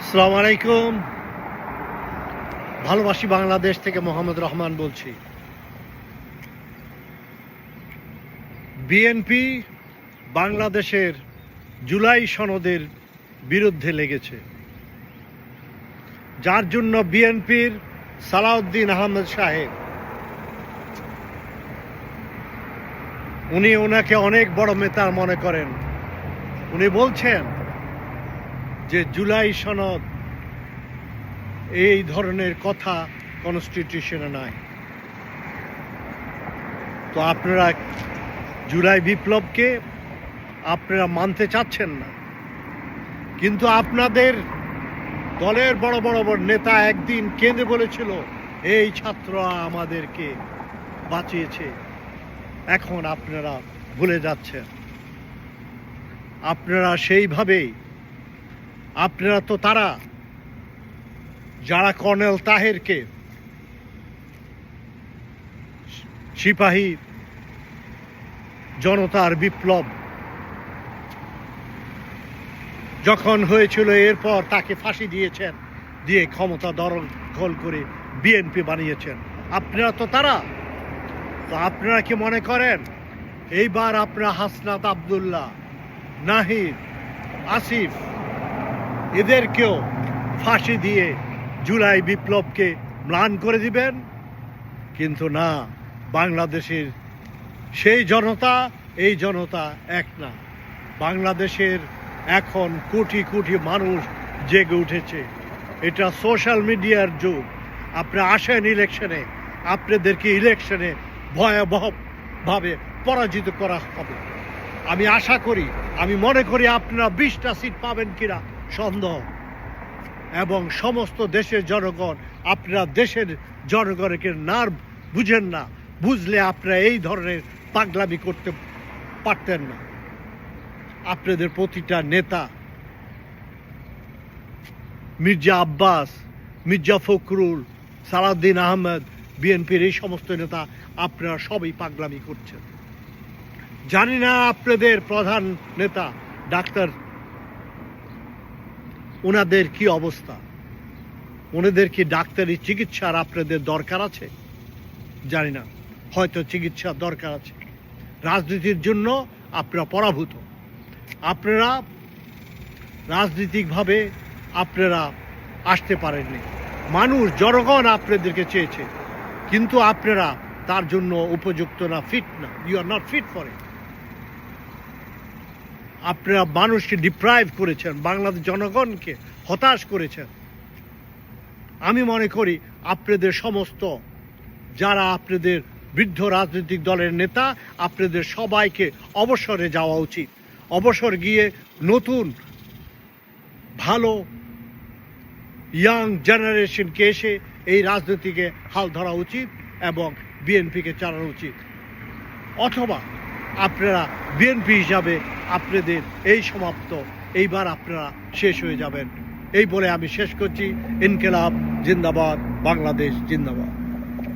আসসালামু আলাইকুম। ভালোবাসি বাংলাদেশ থেকে মোহাম্মদ রহমান বলছি। বিএনপি বাংলাদেশের জুলাই সনদের বিরুদ্ধে লেগেছে, যার জন্য বিএনপির সালাউদ্দিন আহমেদ সাহেব ওনাকে অনেক বড় নেতা মনে করেন। উনি বলছেন যে জুলাই সনদ এই ধরনের কথা কনস্টিটিউশনে নাই। তো আপনারা জুলাই বিপ্লবকে আপনারা মানতে চাচ্ছেন না, কিন্তু আপনাদের দলের বড় বড় নেতা একদিন কেঁদে বলেছিল এই ছাত্ররা আমাদেরকে বাঁচিয়েছে। এখন আপনারা ভুলে যাচ্ছেন। আপনারা সেইভাবেই আপনারা তো তারা যারা কর্নেল তাহেরকে সিপাহী জনতার বিপ্লব যখন হয়েছিল এরপর তাকে ফাঁসি দিয়েছেন, দিয়ে ক্ষমতা দখল করে বিএনপি বানিয়েছেন। আপনারা তো তারা। তো আপনারা কি মনে করেন এইবার আপনারা হাসনাত আব্দুল্লাহ, নাহিদ, আসিফ এদেরকেও ফাঁসি দিয়ে জুলাই বিপ্লবকে ম্লান করে দিবেন? কিন্তু না, বাংলাদেশের সেই জনতা এই জনতা এক না। বাংলাদেশের এখন কোটি কোটি মানুষ জেগে উঠেছে। এটা সোশ্যাল মিডিয়ার যুগ। আপনি আসেন ইলেকশনে, আপনাদেরকে ইলেকশনে ভয়াবহভাবে পরাজিত করা হবে। আমি আশা করি, আমি মনে করি আপনারা 20টা সিট পাবেন কিনা সন্দেহ। এবং সমস্ত দেশের জনগণ, আপনারা দেশের জনগণকে নার্ভ বুঝেন না। বুঝলে আপনারা এই ধরনের পাগলামি করতে পারতেন না। আপনাদের প্রতিটা নেতা, মির্জা আব্বাস, মির্জা ফখরুল, সালাউদ্দিন আহমেদ, বিএনপির এই সমস্ত নেতা, আপনারা সবই পাগলামি করছেন। জানি না আপনাদের প্রধান নেতা ডাক্তার ওনাদের কি অবস্থা। ওনাদের কি ডাক্তারি চিকিৎসার আপনাদের দরকার আছে? জানি না, হয়তো চিকিৎসার দরকার আছে। রাজনীতির জন্য আপনারা পরাভূত। আপনারা রাজনীতিকভাবে আপনারা আসতে পারেননি। মানুষ, জনগণ আপনাদেরকে চেয়েছে, কিন্তু আপনারা তার জন্য উপযুক্ত না, ফিট না। You are not fit for it. আপনারা মানুষকে ডিপ্রাইভ করেছেন, বাংলাদেশ জনগণকে হতাশ করেছেন। আমি মনে করি আপনাদের সমস্ত যারা আপনাদের বৃদ্ধ রাজনৈতিক দলের নেতা, আপনাদের সবাইকে অবসরে যাওয়া উচিত। অবসর গিয়ে নতুন ভালো ইয়াং জেনারেশনকে এসে এই রাজনীতিকে হাল ধরা উচিত এবং বিএনপিকে চালানো উচিত। অথবা আপনারা বিএনপি হিসাবে আপনাদের এই সমাপ্ত, এইবার আপনারা শেষ হয়ে যাবেন। এই বলে আমি শেষ করছি। ইনকিলাব জিন্দাবাদ, বাংলাদেশ জিন্দাবাদ।